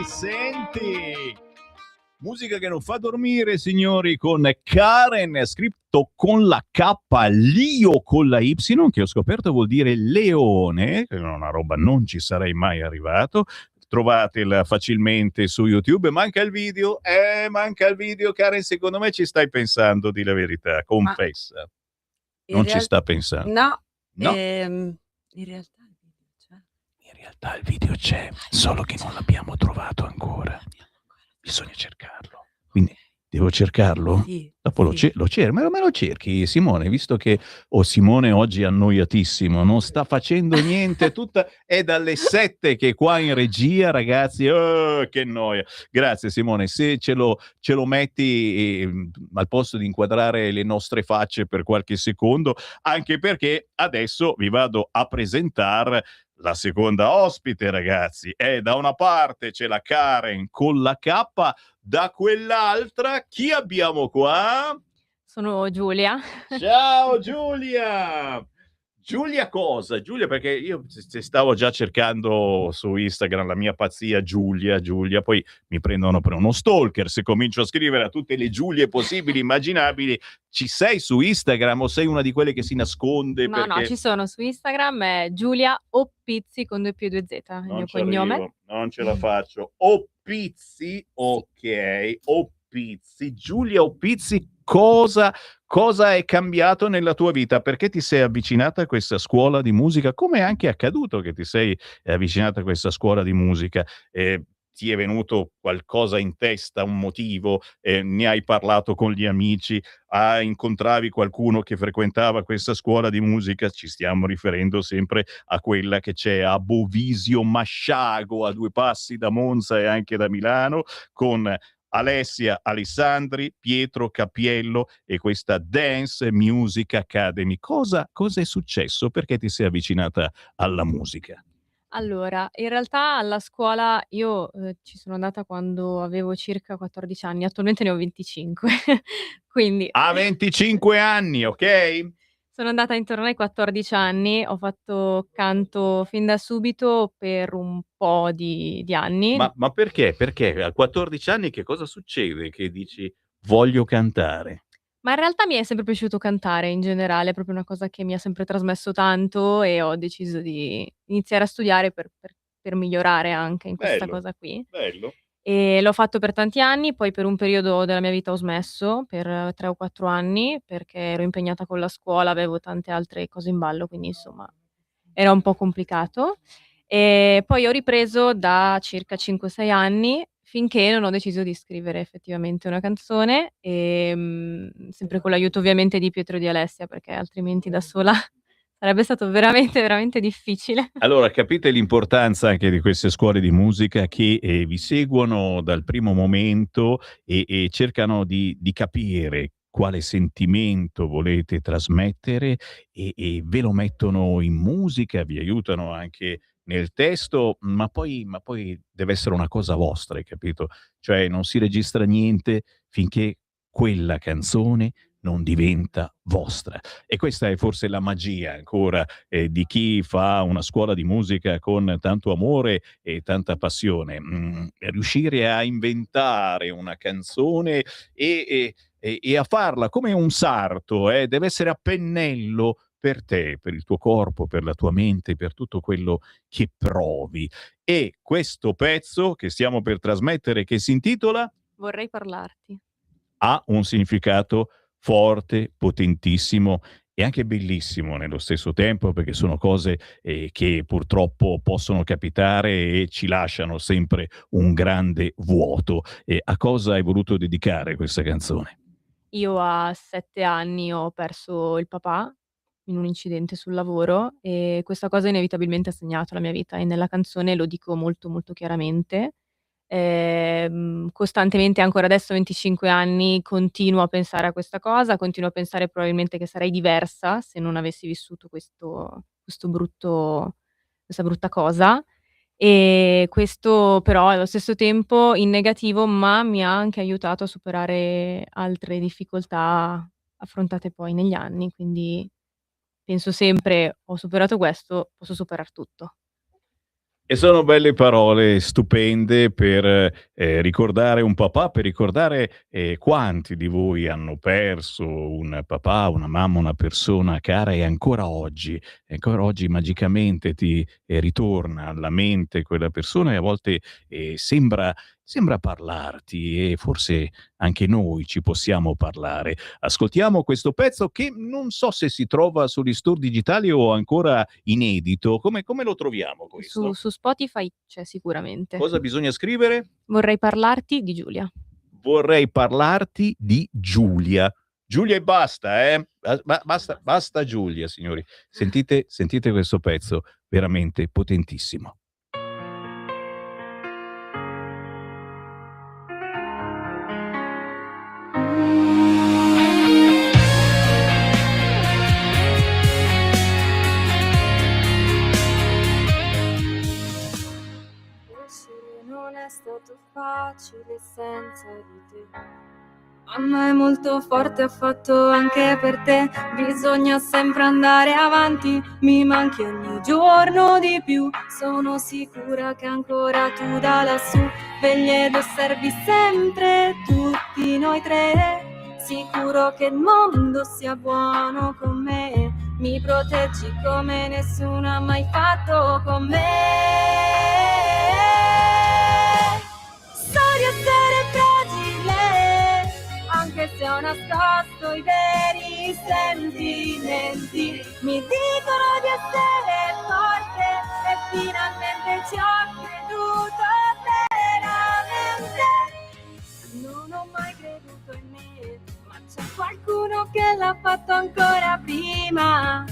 Senti! Musica che non fa dormire, signori, con Karen, scritto con la K, Lio con la Y, che ho scoperto vuol dire leone, che è una roba non ci sarei mai arrivato. trovatela facilmente su YouTube. Manca il video? Manca il video, Karen, secondo me ci stai pensando, di la verità, confessa. Non ci sta pensando. No, No. in realtà il video c'è. In realtà il video c'è, solo che non l'abbiamo trovato ancora. Bisogna cercarlo. Quindi devo cercarlo? Sì, Dopo lo cerco, me lo cerchi, Simone, visto che Simone oggi è annoiatissimo, non sta facendo niente, è dalle 7 che è qua in regia, ragazzi, che noia. Grazie Simone, se ce lo metti al posto di inquadrare le nostre facce per qualche secondo, anche perché adesso vi vado a presentare la seconda ospite, ragazzi. Da una parte c'è la Karen con la K, da quell'altra chi abbiamo qua? Sono Giulia. Ciao Giulia! Giulia cosa? Giulia, perché io stavo già cercando su Instagram la mia pazzia Giulia, poi mi prendono per uno stalker se comincio a scrivere a tutte le Giulie possibili, immaginabili. Ci sei su Instagram o sei una di quelle che si nasconde? No, perché... ci sono su Instagram, è Giulia Oppizzi con 2 più 2 Z, il mio cognome. Non ce la faccio. Oppizzi, ok, Oppizzi, Giulia Oppizzi, cosa è cambiato nella tua vita? Perché ti sei avvicinata a questa scuola di musica? Come è anche accaduto che ti sei avvicinata a questa scuola di musica? Ti è venuto qualcosa in testa, un motivo? Ne hai parlato con gli amici? Incontravi qualcuno che frequentava questa scuola di musica? Ci stiamo riferendo sempre a quella che c'è a Bovisio Masciago, a 2 passi da Monza e anche da Milano, con Alessia Alessandri, Pietro Cappiello e questa Dance Music Academy. Cosa è successo? Perché ti sei avvicinata alla musica? Allora, in realtà alla scuola io ci sono andata quando avevo circa 14 anni, attualmente ne ho 25, quindi... A 25 anni, ok? Sono andata intorno ai 14 anni, ho fatto canto fin da subito per un po' di anni. Ma perché? Perché a 14 anni che cosa succede che dici voglio cantare? Ma in realtà mi è sempre piaciuto cantare in generale, è proprio una cosa che mi ha sempre trasmesso tanto e ho deciso di iniziare a studiare per migliorare anche in questa cosa qui. Bello. E l'ho fatto per tanti anni, poi per un periodo della mia vita ho smesso, per 3 o 4 anni, perché ero impegnata con la scuola, avevo tante altre cose in ballo, quindi insomma era un po' complicato. E poi ho ripreso da circa 5 o 6 anni, finché non ho deciso di scrivere effettivamente una canzone, sempre con l'aiuto ovviamente di Pietro e di Alessia, perché altrimenti da sola sarebbe stato veramente, veramente difficile. Allora, capite l'importanza anche di queste scuole di musica che vi seguono dal primo momento e cercano di capire quale sentimento volete trasmettere e ve lo mettono in musica, vi aiutano anche nel testo, ma poi deve essere una cosa vostra, hai capito? Cioè non si registra niente finché quella canzone non diventa vostra. E questa è forse la magia ancora di chi fa una scuola di musica con tanto amore e tanta passione. Riuscire a inventare una canzone e a farla come un sarto, deve essere a pennello per te, per il tuo corpo, per la tua mente, per tutto quello che provi. E questo pezzo che stiamo per trasmettere, che si intitola Vorrei parlarti. Ha un significato forte, potentissimo e anche bellissimo nello stesso tempo, perché sono cose che purtroppo possono capitare e ci lasciano sempre un grande vuoto. A cosa hai voluto dedicare questa canzone? Io a 7 anni ho perso il papà in un incidente sul lavoro e questa cosa inevitabilmente ha segnato la mia vita e nella canzone lo dico molto, molto chiaramente. Costantemente ancora adesso a 25 anni continuo a pensare a questa cosa, continuo a pensare probabilmente che sarei diversa se non avessi vissuto questa brutta cosa. E questo però allo stesso tempo in negativo, ma mi ha anche aiutato a superare altre difficoltà affrontate poi negli anni, quindi penso sempre: "Ho superato questo, posso superar tutto". E sono belle parole, stupende per ricordare un papà, per ricordare quanti di voi hanno perso un papà, una mamma, una persona cara e ancora oggi magicamente ti ritorna alla mente quella persona e a volte sembra parlarti e forse anche noi ci possiamo parlare. Ascoltiamo questo pezzo che non so se si trova sugli store digitali o ancora inedito. Come lo troviamo questo? Su Spotify c'è sicuramente. Cosa bisogna scrivere? Vorrei parlarti di Giulia. Vorrei parlarti di Giulia. Giulia e basta, basta Giulia, signori. Sentite questo pezzo veramente potentissimo. Non è stato facile senza di te. Mamma è molto forte, ha fatto anche per te. Bisogna sempre andare avanti, mi manchi ogni giorno di più. Sono sicura che ancora tu da lassù vegli ed osservi sempre tutti noi tre. Sicuro che il mondo sia buono con me, mi proteggi come nessuno ha mai fatto con me. So di essere fragile, anche se ho nascosto i veri sentimenti. Mi dicono di essere forte e finalmente ci ho creduto veramente. Non ho mai creduto in me, ma c'è qualcuno che l'ha fatto ancora prima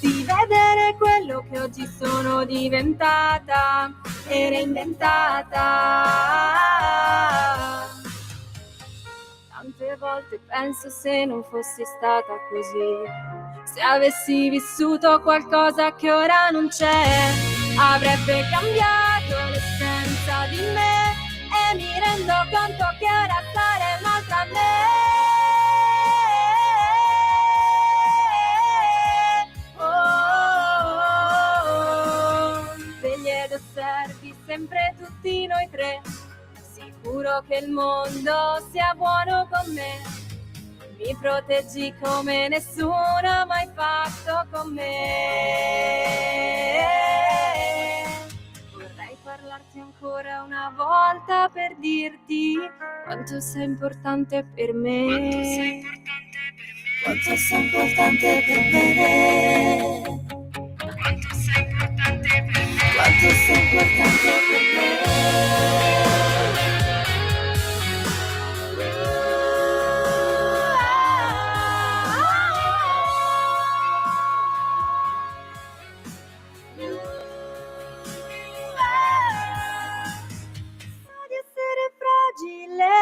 di vedere quello che oggi sono diventata e reinventata. Tante volte penso se non fossi stata così, se avessi vissuto qualcosa che ora non c'è, avrebbe cambiato l'essenza di me e mi rendo conto che ora sarei un'altra me. Osservi sempre tutti noi tre, sicuro che il mondo sia buono con me, mi proteggi come nessuno ha mai fatto con me. Vorrei parlarti ancora una volta per dirti quanto sei importante per me, quanto sei importante per me, quanto sei importante per me. Quanto sei importante per me. So di essere fragile,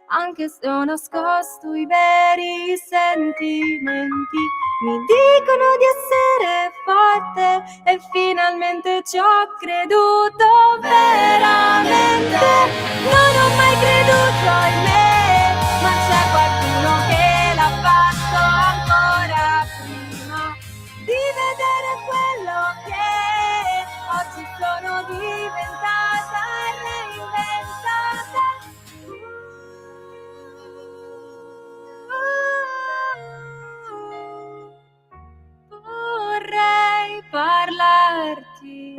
anche se ho nascosto i veri sentimenti. Mi dicono di essere forte e finalmente ci ho creduto veramente. Non ho mai creduto in me, ma c'è qualcuno che l'ha fatto ancora prima di vedere quello che oggi sono diventata e reinventata. Vorrei parlarti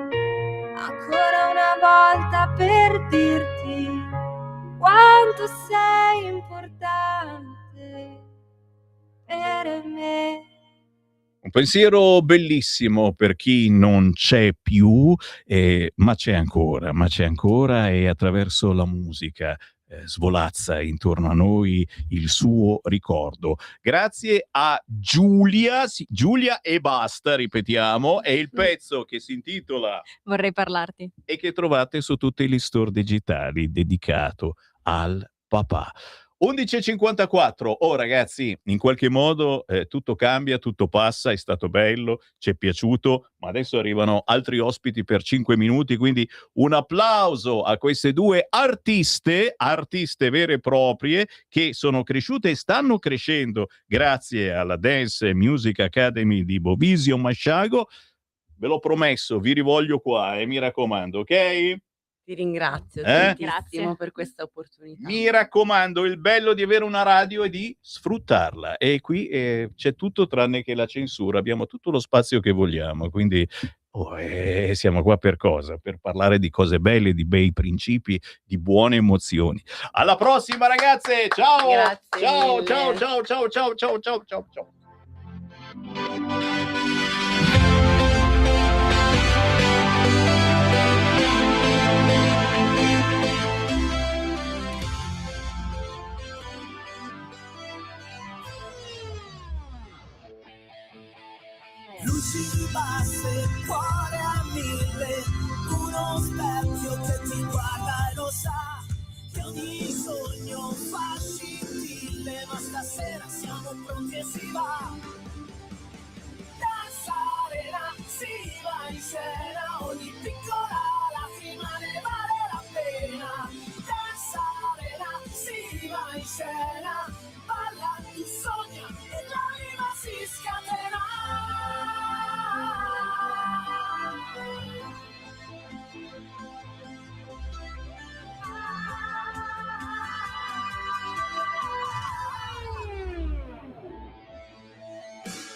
ancora una volta per dirti quanto sei importante per me. Un pensiero bellissimo per chi non c'è più, ma c'è ancora e attraverso la musica svolazza intorno a noi il suo ricordo. Grazie a Giulia, Giulia e basta, ripetiamo, è il pezzo che si intitola Vorrei parlarti. e che trovate su tutti gli store digitali dedicato al papà. 11:54. Oh ragazzi, in qualche modo tutto cambia, tutto passa, è stato bello, ci è piaciuto, ma adesso arrivano altri ospiti per 5 minuti, quindi un applauso a queste due artiste vere e proprie che sono cresciute e stanno crescendo grazie alla Dance Music Academy di Bovizio Masciago. Ve l'ho promesso, vi rivoglio qua, mi raccomando, ok? Ti ringrazio Grazie. tantissimo per questa opportunità. Mi raccomando, il bello di avere una radio è di sfruttarla, e qui c'è tutto tranne che la censura, abbiamo tutto lo spazio che vogliamo, quindi siamo qua per cosa? Per parlare di cose belle, di bei principi, di buone emozioni. Alla prossima ragazze, ciao! Grazie Ciao, mille. ciao, ciao, ciao, ciao, ciao, ciao, ciao, ciao. Luci basse, cuore a 1000, uno specchio che ti guarda e lo sa che ogni sogno fa scintille, ma stasera siamo pronti e si va. Danza arena, si va in scena, ogni piccola lacrima ne vale la pena. Danza arena, si va in scena, balla, tu sogna e l'anima si scatena.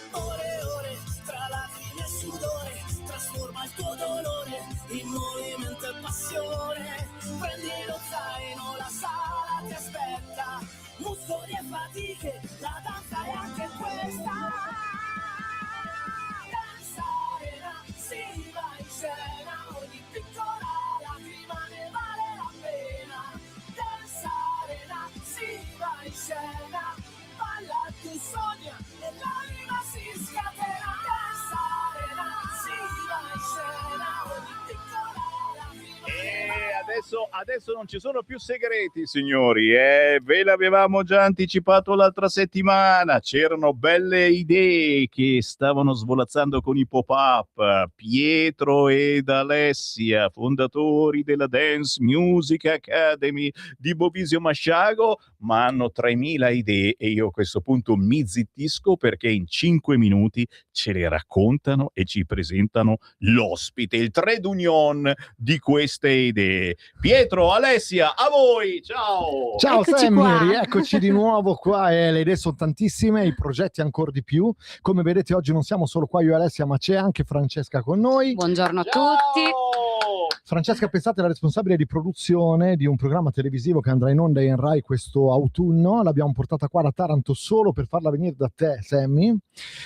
Ore, tra lacrime e sudore, trasforma il tuo dolore in movimento e passione. Prendi lo zaino, la sala ti aspetta, muscoli e fatiche, la danza è anche questa. Danza arena, si va in scena, ogni piccola lacrima ne vale la pena. Danza arena, si va in scena, balla, tu sogna e l'anima si scatena. Danza arena, si va in scena, ogni piccola lacrima ne vale la pena. Adesso non ci sono più segreti, signori, ve l'avevamo già anticipato l'altra settimana, c'erano belle idee che stavano svolazzando con i pop-up. Pietro ed Alessia, fondatori della Dance Music Academy di Bovisio Masciago, ma hanno 3000 idee e io a questo punto mi zittisco perché in 5 minuti ce le raccontano e ci presentano l'ospite, il trade union di queste idee. Pietro, Alessia, a voi, ciao! Ciao Eccoci Sammy, qua. rieccoci di nuovo qua e le idee sono tantissime, i progetti ancora di più. Come vedete oggi non siamo solo qua io e Alessia, ma c'è anche Francesca con noi. Buongiorno a tutti. Francesca, pensate, è la responsabile di produzione di un programma televisivo che andrà in onda in Rai questo autunno. L'abbiamo portata qua da Taranto solo per farla venire da te, Sammy.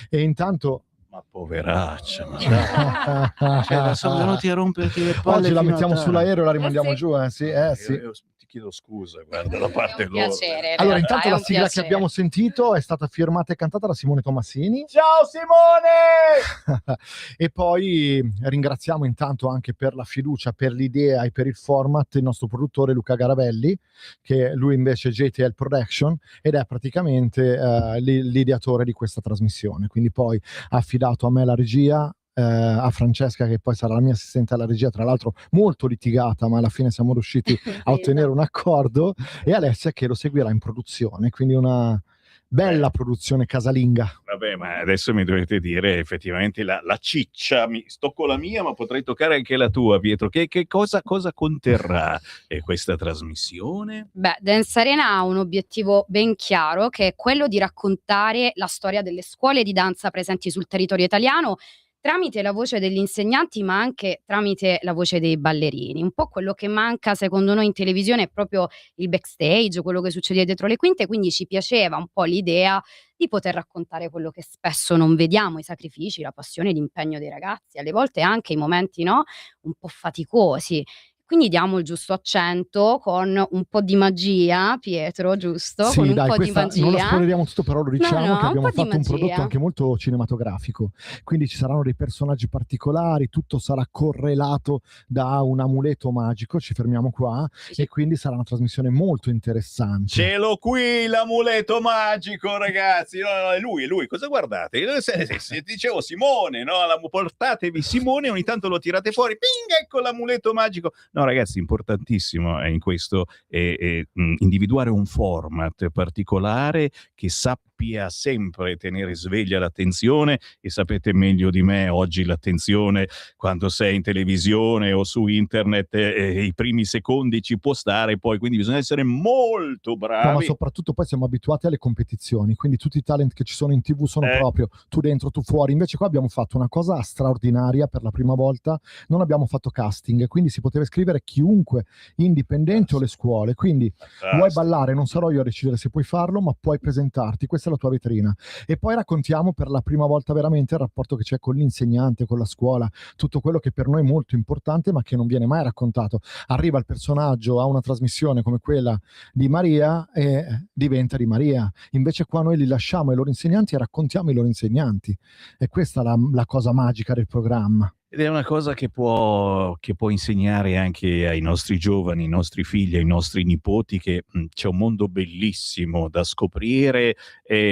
E intanto... Ma poveraccia, ma cioè, sono venuti a romperti le palle. Oggi la fino a mettiamo tardi. sull'aereo e la rimandiamo giù, sì. Io ti chiedo scusa, guarda, da parte loro. Piacere, Allora, in intanto realtà, la è un sigla che piacere. abbiamo sentito è stata firmata e cantata da Simone Tomassini. Ciao Simone! E poi ringraziamo intanto anche per la fiducia, per l'idea e per il format il nostro produttore Luca Garavelli, che lui invece è JTL Production ed è praticamente l'ideatore di questa trasmissione. Quindi poi ha affidato a me la regia, a Francesca che poi sarà la mia assistente alla regia, tra l'altro molto litigata, ma alla fine siamo riusciti a ottenere un accordo, e Alessia che lo seguirà in produzione, quindi una bella produzione casalinga. Vabbè, ma adesso mi dovete dire effettivamente la ciccia, tocco la mia, ma potrei toccare anche la tua, Pietro. Che cosa conterrà questa trasmissione? Beh, Dance Arena ha un obiettivo ben chiaro, che è quello di raccontare la storia delle scuole di danza presenti sul territorio italiano tramite la voce degli insegnanti, ma anche tramite la voce dei ballerini. Un po' quello che manca secondo noi in televisione è proprio il backstage, quello che succede dietro le quinte, quindi ci piaceva un po' l'idea di poter raccontare quello che spesso non vediamo, i sacrifici, la passione, l'impegno dei ragazzi, alle volte anche i momenti, no, un po' faticosi. Quindi diamo il giusto accento con un po' di magia, Pietro, giusto? Sì, con un dai, po' di questa magia. non lo spoileriamo tutto, però lo diciamo No, che abbiamo un po' di fatto un prodotto magia. anche molto cinematografico, quindi ci saranno dei personaggi particolari, tutto sarà correlato da un amuleto magico, ci fermiamo qua, e quindi sarà una trasmissione molto interessante. Ce l'ho qui l'amuleto magico, ragazzi. No, è lui. Cosa guardate? Se dicevo Simone, no? Portatevi Simone, ogni tanto lo tirate fuori. Ping, ecco l'amuleto magico. No, ragazzi, importantissimo in questo individuare un format particolare che sappia sappia sempre tenere sveglia l'attenzione, e sapete meglio di me oggi l'attenzione quando sei in televisione o su internet, i primi secondi ci può stare, poi quindi bisogna essere molto bravi. No, ma soprattutto poi siamo abituati alle competizioni, quindi tutti i talent che ci sono in TV sono proprio tu dentro, tu fuori. Invece qua abbiamo fatto una cosa straordinaria per la prima volta, non abbiamo fatto casting, quindi si poteva iscrivere chiunque, indipendente o le scuole, quindi vuoi ballare, non sarò io a decidere se puoi farlo, ma puoi presentarti, questa è la tua vetrina. E poi raccontiamo per la prima volta veramente il rapporto che c'è con l'insegnante, con la scuola, tutto quello che per noi è molto importante ma che non viene mai raccontato. Arriva il personaggio a una trasmissione come quella di Maria e diventa di Maria, invece qua noi li lasciamo ai loro insegnanti e raccontiamo i loro insegnanti, e questa è la cosa magica del programma. Ed è una cosa che può insegnare anche ai nostri giovani, ai nostri figli, ai nostri nipoti, che c'è un mondo bellissimo da scoprire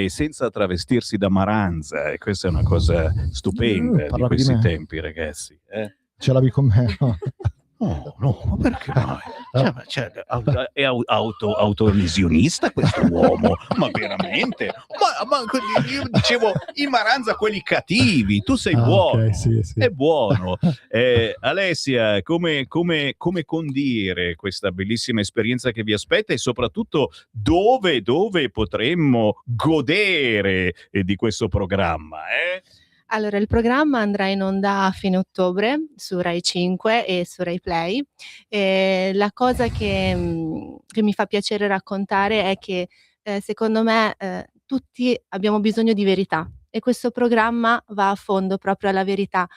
senza travestirsi da Maranza, e questa è una cosa stupenda di questi tempi, ragazzi. Ce l'avevi con me? No? No, ma perché no? È autolesionista questo uomo, ma veramente? Ma io dicevo in Maranza quelli cattivi, tu sei buono, okay, sì. è buono. Alessia, come condire questa bellissima esperienza che vi aspetta, e soprattutto dove potremmo godere di questo programma? Allora, il programma andrà in onda a fine ottobre su Rai 5 e su Rai Play. La cosa che mi fa piacere raccontare è che secondo me tutti abbiamo bisogno di verità, e questo programma va a fondo proprio alla verità,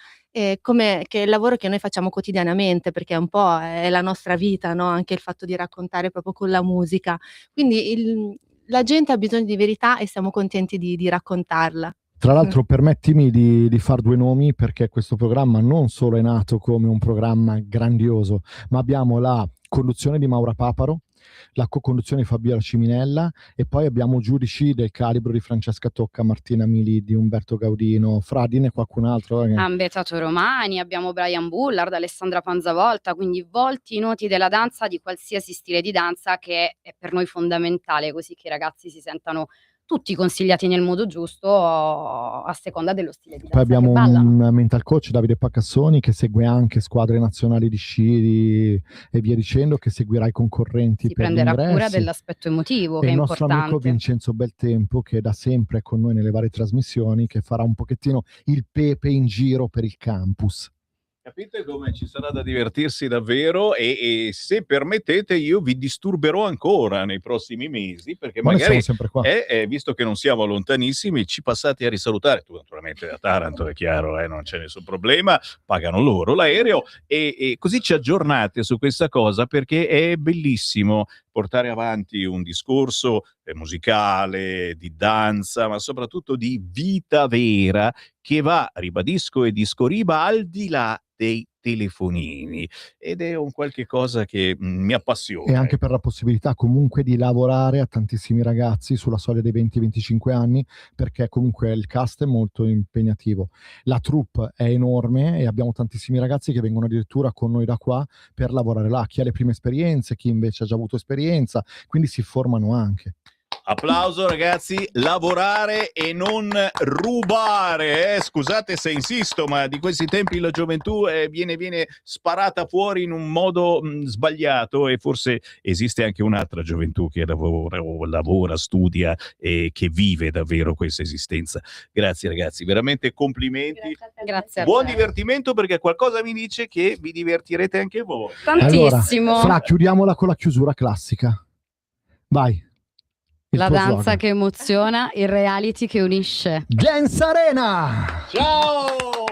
come che è il lavoro che noi facciamo quotidianamente, perché un po' è la nostra vita, no? Anche il fatto di raccontare proprio con la musica. Quindi la gente ha bisogno di verità e siamo contenti di raccontarla. Tra l'altro permettimi di far due nomi, perché questo programma non solo è nato come un programma grandioso, ma abbiamo la conduzione di Maura Paparo, la co-conduzione di Fabiola Ciminella, e poi abbiamo giudici del calibro di Francesca Tocca, Martina Mili, di Umberto Gaudino, Fradine e qualcun altro. Ambetato Romani, abbiamo Brian Bullard, Alessandra Panzavolta, quindi volti noti della danza, di qualsiasi stile di danza, che è per noi fondamentale, così che i ragazzi si sentano tutti consigliati nel modo giusto a seconda dello stile di danza. Poi abbiamo che ballano. un mental coach, Davide Pacassoni, che segue anche squadre nazionali di sci e via dicendo, che seguirà i concorrenti Si per prenderà gli cura ingressi. dell'aspetto emotivo, E che è il nostro amico importante. Vincenzo Beltempo, che da sempre è con noi nelle varie trasmissioni, che farà un pochettino il pepe in giro per il campus. Capite come ci sarà da divertirsi davvero, e se permettete io vi disturberò ancora nei prossimi mesi, perché Ma noi magari siamo sempre qua. visto che non siamo lontanissimi, ci passate a risalutare. Tu naturalmente da Taranto, è chiaro, non c'è nessun problema, pagano loro l'aereo, e così ci aggiornate su questa cosa, perché è bellissimo portare avanti un discorso musicale, di danza, ma soprattutto di vita vera, che va, ribadisco e discoriba, al di là dei telefonini, ed è un qualche cosa che mi appassiona. E anche per la possibilità comunque di lavorare a tantissimi ragazzi sulla soglia dei 20-25 anni, perché comunque il cast è molto impegnativo. La troupe è enorme e abbiamo tantissimi ragazzi che vengono addirittura con noi da qua per lavorare là, chi ha le prime esperienze, chi invece ha già avuto esperienza, quindi si formano anche. Applauso ragazzi, lavorare e non rubare, scusate se insisto, ma di questi tempi la gioventù viene sparata fuori in un modo sbagliato, e forse esiste anche un'altra gioventù che lavora, studia e che vive davvero questa esistenza. Grazie ragazzi, veramente complimenti. Grazie a Buon te. divertimento, perché qualcosa mi dice che vi divertirete anche voi. Tantissimo. Allora, chiudiamola con la chiusura classica. Vai. La danza che emoziona, il reality che unisce. Gens Arena! Ciao!